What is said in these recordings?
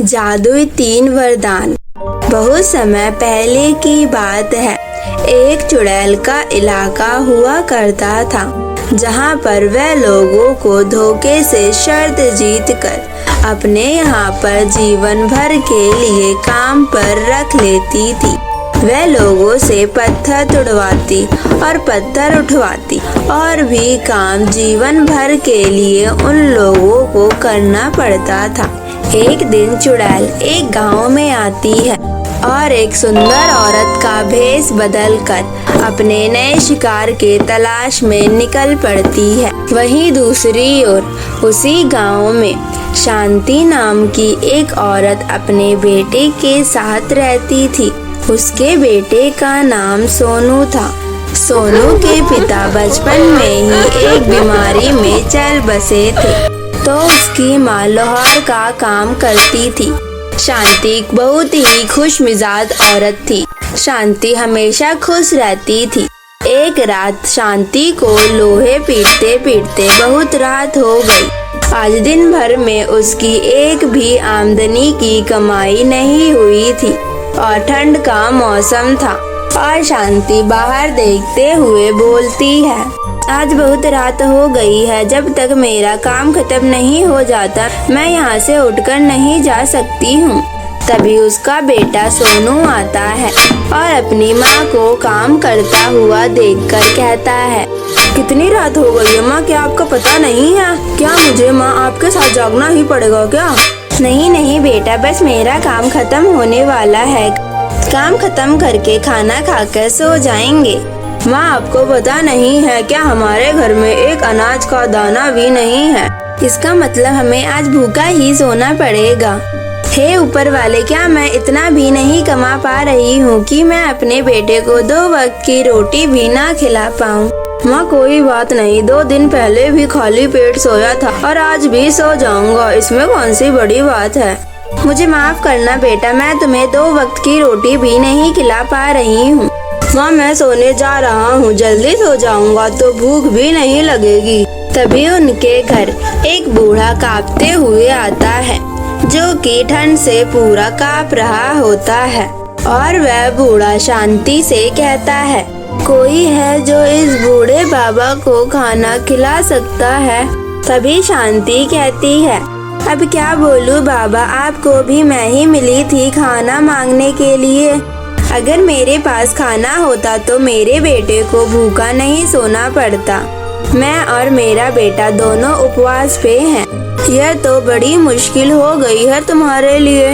जादुई 3 वरदान। बहुत समय पहले की बात है। एक चुड़ैल का इलाका हुआ करता था, जहाँ पर वह लोगों को धोखे से शर्त जीत कर अपने यहाँ पर जीवन भर के लिए काम पर रख लेती थी। वह लोगों से पत्थर तुड़वाती और पत्थर उठवाती और भी काम जीवन भर के लिए उन लोगों को करना पड़ता था। एक दिन चुड़ैल एक गांव में आती है और एक सुंदर औरत का भेष बदल कर अपने नए शिकार के तलाश में निकल पड़ती है। वहीं दूसरी ओर उसी गांव में शांति नाम की एक औरत अपने बेटे के साथ रहती थी। उसके बेटे का नाम सोनू था। सोनू के पिता बचपन में ही एक बीमारी में चल बसे थे, तो उसकी माँ लोहार का काम करती थी। शांति बहुत ही खुश मिजाज औरत थी। शांति हमेशा खुश रहती थी। एक रात शांति को लोहे पीटते पीटते बहुत रात हो गई। आज दिन भर में उसकी एक भी आमदनी की कमाई नहीं हुई थी और ठंड का मौसम था और शांति बाहर देखते हुए बोलती है, आज बहुत रात हो गई है। जब तक मेरा काम खत्म नहीं हो जाता मैं यहाँ से उठकर नहीं जा सकती हूँ। तभी उसका बेटा सोनू आता है और अपनी माँ को काम करता हुआ देखकर कहता है, कितनी रात हो गई है माँ, क्या आपको पता नहीं है? क्या मुझे माँ आपके साथ जागना ही पड़ेगा क्या? नहीं नहीं बेटा, बस मेरा काम खत्म होने वाला है। काम खत्म करके खाना खाकर सो जाएंगे। माँ आपको पता नहीं है क्या, हमारे घर में एक अनाज का दाना भी नहीं है। इसका मतलब हमें आज भूखा ही सोना पड़ेगा। हे ऊपर वाले, क्या मैं इतना भी नहीं कमा पा रही हूँ कि मैं अपने बेटे को 2 वक्त की रोटी भी ना खिला पाऊँ? माँ कोई बात नहीं, 2 दिन पहले भी खाली पेट सोया था और आज भी सो जाऊंगा, इसमें कौन सी बड़ी बात है। मुझे माफ करना बेटा, मैं तुम्हें 2 वक्त की रोटी भी नहीं खिला पा रही हूँ। माँ मैं सोने जा रहा हूँ, जल्दी सो जाऊंगा तो भूख भी नहीं लगेगी। तभी उनके घर एक बूढ़ा कांपते हुए आता है, जो कि ठंड से पूरा कांप रहा होता है। और वह बूढ़ा शांति से कहता है, कोई है जो इस बूढ़े बाबा को खाना खिला सकता है? तभी शांति कहती है, अब क्या बोलूं बाबा, आपको भी मैं ही मिली थी खाना मांगने के लिए। अगर मेरे पास खाना होता तो मेरे बेटे को भूखा नहीं सोना पड़ता। मैं और मेरा बेटा दोनों उपवास पे हैं। यह तो बड़ी मुश्किल हो गई है तुम्हारे लिए।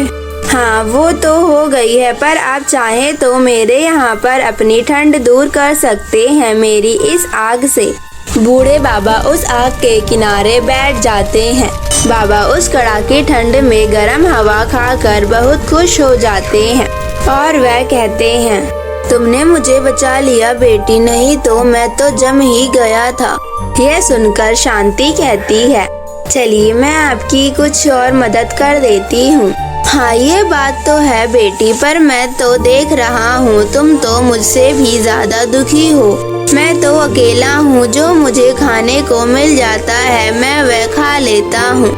हाँ वो तो हो गई है, पर आप चाहें तो मेरे यहाँ पर अपनी ठंड दूर कर सकते हैं मेरी इस आग से। बूढ़े बाबा उस आग के किनारे बैठ जाते हैं। बाबा उस कड़ाकी ठंड में गर्म हवा खाकर बहुत खुश हो जाते हैं और वह कहते हैं, तुमने मुझे बचा लिया बेटी, नहीं तो मैं तो जम ही गया था। यह सुनकर शांति कहती है, चलिए मैं आपकी कुछ और मदद कर देती हूँ। हाँ ये बात तो है बेटी, पर मैं तो देख रहा हूँ तुम तो मुझसे भी ज्यादा दुखी हो। मैं तो अकेला हूँ, जो मुझे खाने को मिल जाता है मैं वह खा लेता हूँ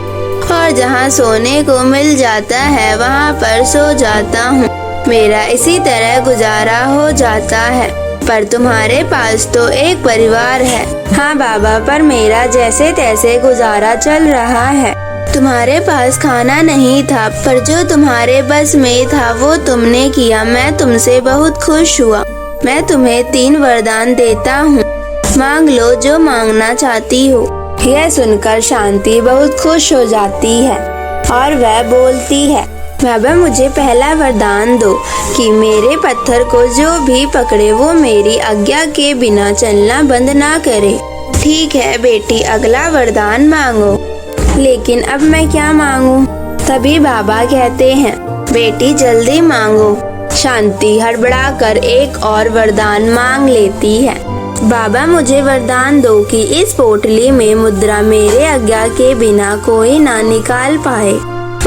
और जहाँ सोने को मिल जाता है वहाँ पर सो जाता हूँ। मेरा इसी तरह गुजारा हो जाता है। पर तुम्हारे पास तो एक परिवार है। हाँ बाबा, पर मेरा जैसे तैसे गुजारा चल रहा है। तुम्हारे पास खाना नहीं था, पर जो तुम्हारे बस में था वो तुमने किया। मैं तुमसे बहुत खुश हुआ। मैं तुम्हें 3 वरदान देता हूँ, मांग लो जो मांगना चाहती हो। यह सुनकर शांति बहुत खुश हो जाती है और वह बोलती है, बाबा मुझे पहला वरदान दो कि मेरे पत्थर को जो भी पकड़े वो मेरी आज्ञा के बिना चलना बंद ना करे। ठीक है बेटी, अगला वरदान मांगो। लेकिन अब मैं क्या मांगूं? तभी बाबा कहते हैं, बेटी जल्दी मांगो। शांति हड़बड़ाकर एक और वरदान मांग लेती है। बाबा मुझे वरदान दो कि इस पोटली में मुद्रा मेरे आज्ञा के बिना कोई ना निकाल पाए।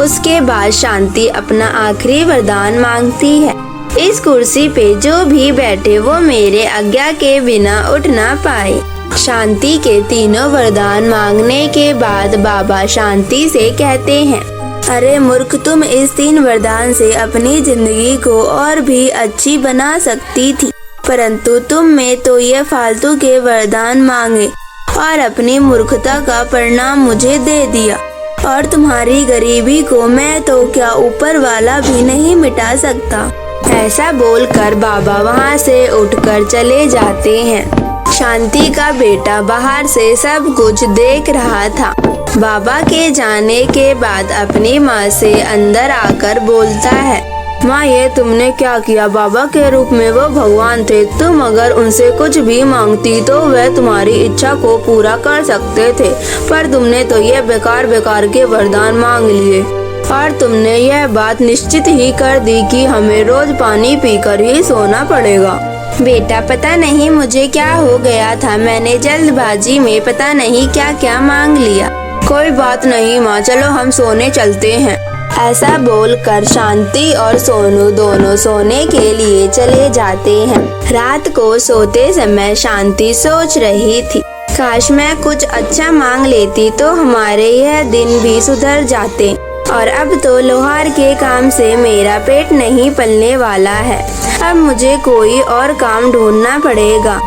उसके बाद शांति अपना आखिरी वरदान मांगती है, इस कुर्सी पे जो भी बैठे वो मेरे आज्ञा के बिना उठ ना पाए। शांति के तीनों वरदान मांगने के बाद बाबा शांति से कहते हैं, अरे मूर्ख, तुम इस 3 वरदान से अपनी जिंदगी को और भी अच्छी बना सकती थी, परंतु तुम में तो ये फालतू के वरदान मांगे और अपनी मूर्खता का परिणाम मुझे दे दिया। और तुम्हारी गरीबी को मैं तो क्या ऊपर वाला भी नहीं मिटा सकता। ऐसा बोलकर बाबा वहाँ से उठकर चले जाते हैं। शांति का बेटा बाहर से सब कुछ देख रहा था। बाबा के जाने के बाद अपनी माँ से अंदर आकर बोलता है, माँ ये तुमने क्या किया? बाबा के रूप में वो भगवान थे, तुम अगर उनसे कुछ भी मांगती तो वह तुम्हारी इच्छा को पूरा कर सकते थे, पर तुमने तो ये बेकार बेकार के वरदान मांग लिए और तुमने यह बात निश्चित ही कर दी कि हमें रोज पानी पीकर ही सोना पड़ेगा। बेटा पता नहीं मुझे क्या हो गया था, मैंने जल्दबाजी में पता नहीं क्या क्या मांग लिया। कोई बात नहीं माँ, चलो हम सोने चलते हैं। ऐसा बोलकर शांति और सोनू दोनों सोने के लिए चले जाते हैं। रात को सोते समय शांति सोच रही थी, काश मैं कुछ अच्छा मांग लेती तो हमारे यह दिन भी सुधर जाते, और अब तो लोहार के काम से मेरा पेट नहीं पलने वाला है। अब मुझे कोई और काम ढूंढना पड़ेगा।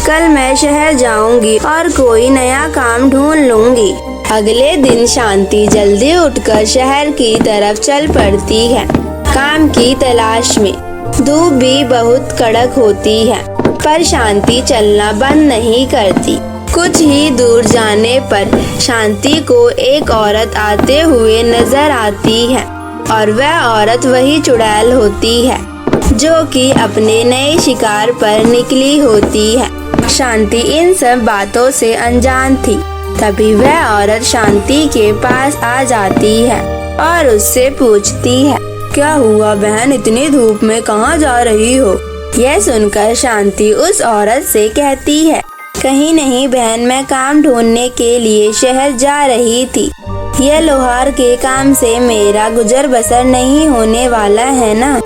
कल मैं शहर जाऊंगी और कोई नया काम ढूंढ लूंगी। अगले दिन शांति जल्दी उठकर शहर की तरफ चल पड़ती है, काम की तलाश में। धूप भी बहुत कड़क होती है, पर शांति चलना बंद नहीं करती। कुछ ही दूर जाने पर शांति को एक औरत आते हुए नजर आती है, और वह औरत वही चुड़ैल होती है जो कि अपने नए शिकार पर निकली होती है। शांति इन सब बातों से अनजान थी। तभी वह औरत शांति के पास आ जाती है और उससे पूछती है, क्या हुआ बहन, इतनी धूप में कहाँ जा रही हो? यह सुनकर शांति उस औरत से कहती है, कहीं नहीं बहन, मैं काम ढूंढने के लिए शहर जा रही थी। यह लोहार के काम से मेरा गुजर बसर नहीं होने वाला है ना।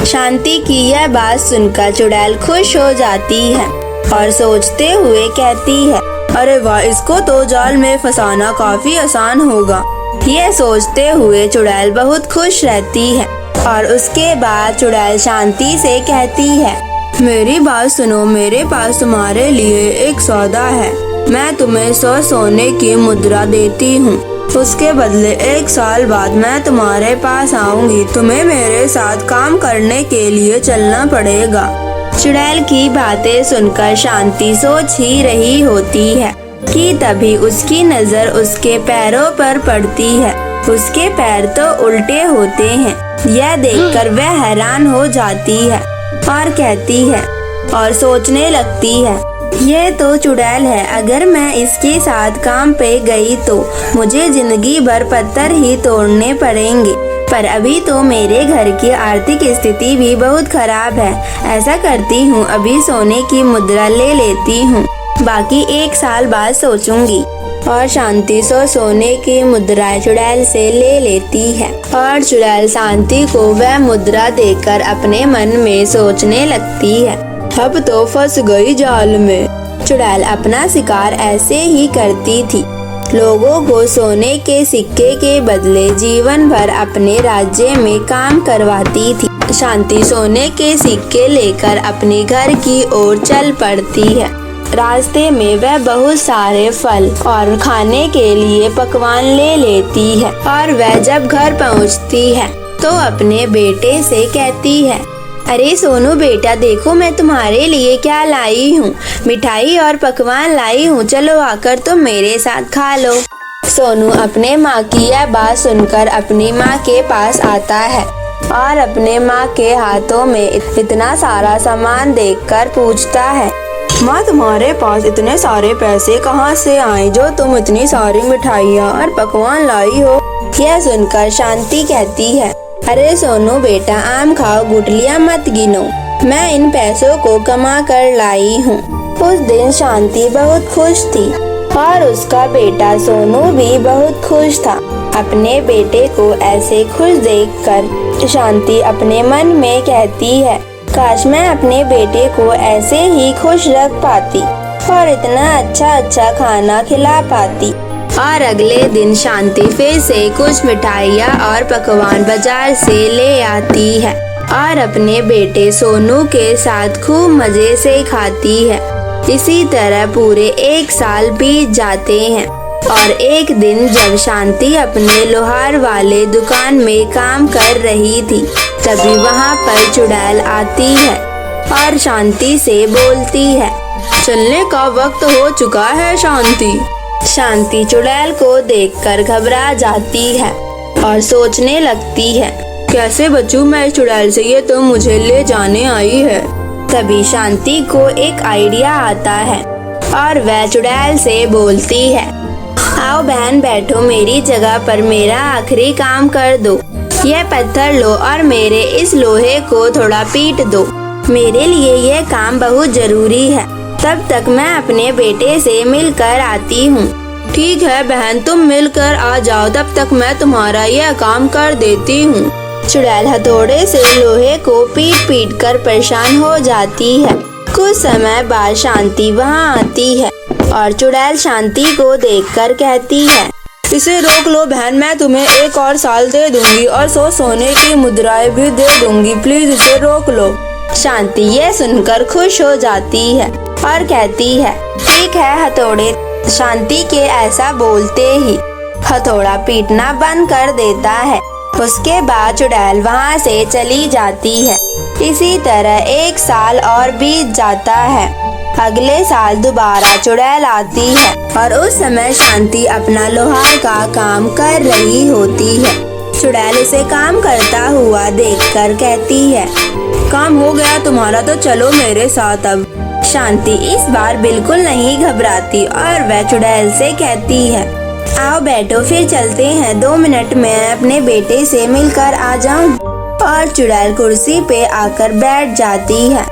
शांति की यह बात सुनकर चुड़ैल खुश हो जाती है और सोचते हुए कहती है, अरे वाह, इसको तो जाल में फंसाना काफी आसान होगा। यह सोचते हुए चुड़ैल बहुत खुश रहती है और उसके बाद चुड़ैल शांति से कहती है, मेरी बात सुनो, मेरे पास तुम्हारे लिए एक सौदा है। मैं तुम्हें 100 सोने की मुद्रा देती हूँ, उसके बदले 1 साल बाद मैं तुम्हारे पास आऊंगी। तुम्हें मेरे साथ काम करने के लिए चलना पड़ेगा। चुड़ैल की बातें सुनकर शांति सोच ही रही होती है कि तभी उसकी नजर उसके पैरों पर पड़ती है। उसके पैर तो उल्टे होते हैं। यह देखकर वह हैरान हो जाती है और कहती है और सोचने लगती है, यह तो चुड़ैल है, अगर मैं इसके साथ काम पे गई तो मुझे जिंदगी भर पत्थर ही तोड़ने पड़ेंगे। पर अभी तो मेरे घर की आर्थिक स्थिति भी बहुत खराब है। ऐसा करती हूँ, अभी सोने की मुद्रा ले लेती हूँ, बाकी 1 साल बाद सोचूंगी। और शांति 100 सोने की मुद्रा चुड़ैल से ले लेती है और चुड़ैल शांति को वह मुद्रा देकर अपने मन में सोचने लगती है, अब तो फंस गई जाल में। चुड़ैल अपना शिकार ऐसे ही करती थी, लोगों को सोने के सिक्के के बदले जीवन भर अपने राज्य में काम करवाती थी। शांति सोने के सिक्के लेकर अपने घर की ओर चल पड़ती है। रास्ते में वह बहुत सारे फल और खाने के लिए पकवान ले लेती है और वह जब घर पहुंचती है तो अपने बेटे से कहती है, अरे सोनू बेटा, देखो मैं तुम्हारे लिए क्या लाई हूँ, मिठाई और पकवान लाई हूँ, चलो आकर तुम मेरे साथ खा लो। सोनू अपने माँ की यह बात सुनकर अपनी माँ के पास आता है और अपने माँ के हाथों में इतना सारा सामान देखकर पूछता है, माँ तुम्हारे पास इतने सारे पैसे कहाँ से आए जो तुम इतनी सारी मिठाइयाँ और पकवान लाई हो? यह सुनकर शांति कहती है, अरे सोनू बेटा, आम खाओ, गुठलियाँ मत गिनो, मैं इन पैसों को कमा कर लाई हूँ। उस दिन शांति बहुत खुश थी और उसका बेटा सोनू भी बहुत खुश था। अपने बेटे को ऐसे खुश देखकर शांति अपने मन में कहती है, काश मैं अपने बेटे को ऐसे ही खुश रख पाती और इतना अच्छा अच्छा खाना खिला पाती और अगले दिन शांति फिर से कुछ मिठाइयाँ और पकवान बाजार से ले आती है और अपने बेटे सोनू के साथ खूब मजे से खाती है। इसी तरह पूरे 1 साल बीत जाते हैं और एक दिन जब शांति अपने लोहार वाले दुकान में काम कर रही थी, तभी वहाँ पर चुड़ैल आती है और शांति से बोलती है, चलने का वक्त हो चुका है शांति। शांति चुड़ैल को देखकर घबरा जाती है और सोचने लगती है, कैसे बचूं मैं इस चुड़ैल से, ये तो मुझे ले जाने आई है। तभी शांति को एक आइडिया आता है और वह चुड़ैल से बोलती है, आओ बहन बैठो, मेरी जगह पर मेरा आखिरी काम कर दो। यह पत्थर लो और मेरे इस लोहे को थोड़ा पीट दो। मेरे लिए यह काम बहुत जरूरी है। तब तक मैं अपने बेटे से मिलकर आती हूँ। ठीक है बहन, तुम मिलकर आ जाओ, तब तक मैं तुम्हारा यह काम कर देती हूँ। चुड़ैल हथौड़े से लोहे को पीट पीट कर परेशान हो जाती है। कुछ समय बाद शांति वहाँ आती है और चुड़ैल शांति को देखकर कहती है, इसे रोक लो बहन, मैं तुम्हें 1 और साल दे दूंगी और 100 सोने की मुद्राएं भी दे दूंगी, प्लीज इसे रोक लो। शांति ये सुनकर खुश हो जाती है और कहती है, ठीक है हथौड़े। शांति के ऐसा बोलते ही हथौड़ा पीटना बंद कर देता है। उसके बाद चुड़ैल वहाँ से चली जाती है। इसी तरह 1 साल और बीत जाता है। अगले साल दोबारा चुड़ैल आती है और उस समय शांति अपना लोहार का काम कर रही होती है। चुड़ैल उसे काम करता हुआ देखकर कहती है, काम हो गया तुम्हारा, तो चलो मेरे साथ अब। शांति इस बार बिल्कुल नहीं घबराती और वह चुड़ैल से कहती है, आओ बैठो फिर चलते हैं, 2 मिनट में अपने बेटे से मिलकर आ जाऊं। और चुड़ैल कुर्सी पे आकर बैठ जाती है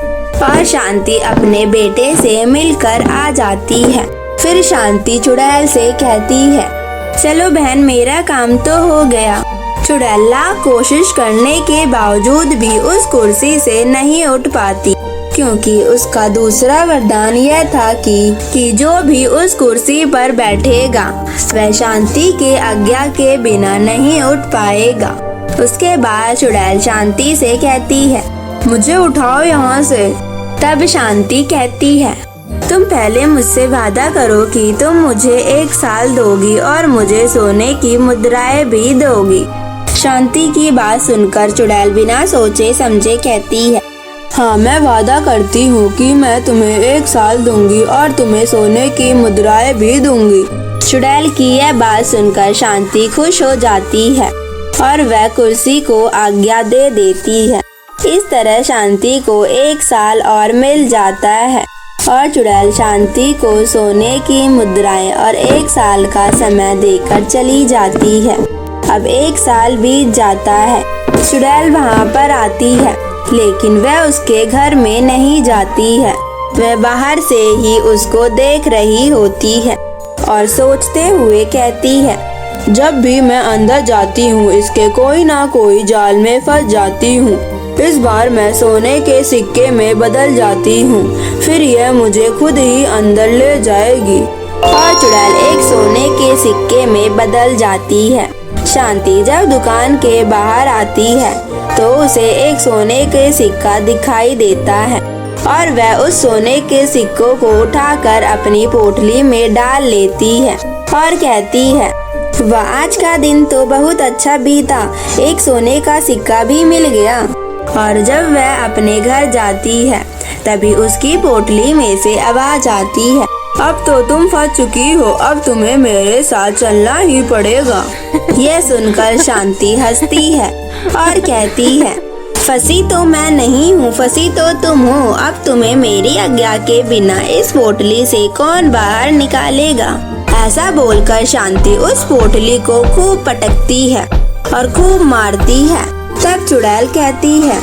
और शांति अपने बेटे से मिलकर आ जाती है। फिर शांति चुड़ैल से कहती है, चलो बहन मेरा काम तो हो गया। चुड़ैल लाख कोशिश करने के बावजूद भी उस कुर्सी से नहीं उठ पाती, क्योंकि उसका दूसरा वरदान यह था कि जो भी उस कुर्सी पर बैठेगा वह शांति के आज्ञा के बिना नहीं उठ पाएगा। उसके बाद चुड़ैल शांति से कहती है, मुझे उठाओ यहाँ से। तब शांति कहती है, तुम पहले मुझसे वादा करो कि तुम मुझे 1 साल दोगी और मुझे सोने की मुद्राएं भी दोगी। शांति की बात सुनकर चुड़ैल बिना सोचे समझे कहती है, हाँ मैं वादा करती हूँ कि मैं तुम्हें 1 साल दूंगी और तुम्हें सोने की मुद्राएं भी दूंगी। चुड़ैल की यह बात सुनकर शांति खुश हो जाती है और वह कुर्सी को आज्ञा दे देती है। इस तरह शांति को 1 साल और मिल जाता है और चुड़ैल शांति को सोने की मुद्राएं और 1 साल का समय देकर चली जाती है। अब 1 साल बीत जाता है। चुड़ैल वहाँ पर आती है, लेकिन वह उसके घर में नहीं जाती है। वह बाहर से ही उसको देख रही होती है और सोचते हुए कहती है, जब भी मैं अंदर जाती हूँ इसके कोई ना कोई जाल में फंस जाती हूँ। इस बार मैं सोने के सिक्के में बदल जाती हूँ, फिर यह मुझे खुद ही अंदर ले जाएगी। और चुड़ैल एक सोने के सिक्के में बदल जाती है। शांति जब दुकान के बाहर आती है तो उसे एक सोने के सिक्का दिखाई देता है और वह उस सोने के सिक्कों को उठाकर अपनी पोटली में डाल लेती है और कहती है, वाह आज का दिन तो बहुत अच्छा बीता, एक सोने का सिक्का भी मिल गया। और जब वह अपने घर जाती है तभी उसकी पोटली में से आवाज आती है, अब तो तुम फंस चुकी हो, अब तुम्हें मेरे साथ चलना ही पड़ेगा। यह सुनकर शांति हंसती है और कहती है, फंसी तो मैं नहीं हूँ, फंसी तो तुम हो। अब तुम्हें मेरी आज्ञा के बिना इस पोटली से कौन बाहर निकालेगा। ऐसा बोलकर शांति उस पोटली को खूब पटकती है और खूब मारती है। तब चुड़ैल कहती है,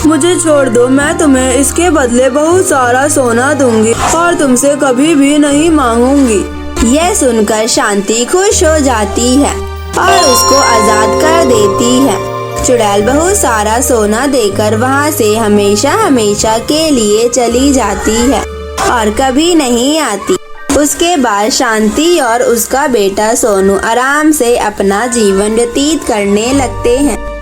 मुझे छोड़ दो, मैं तुम्हें इसके बदले बहुत सारा सोना दूंगी और तुमसे कभी भी नहीं मांगूंगी। यह सुनकर शांति खुश हो जाती है और उसको आजाद कर देती है। चुड़ैल बहुत सारा सोना देकर वहाँ से हमेशा हमेशा के लिए चली जाती है और कभी नहीं आती। उसके बाद शांति और उसका बेटा सोनू आराम से अपना जीवन व्यतीत करने लगते हैं।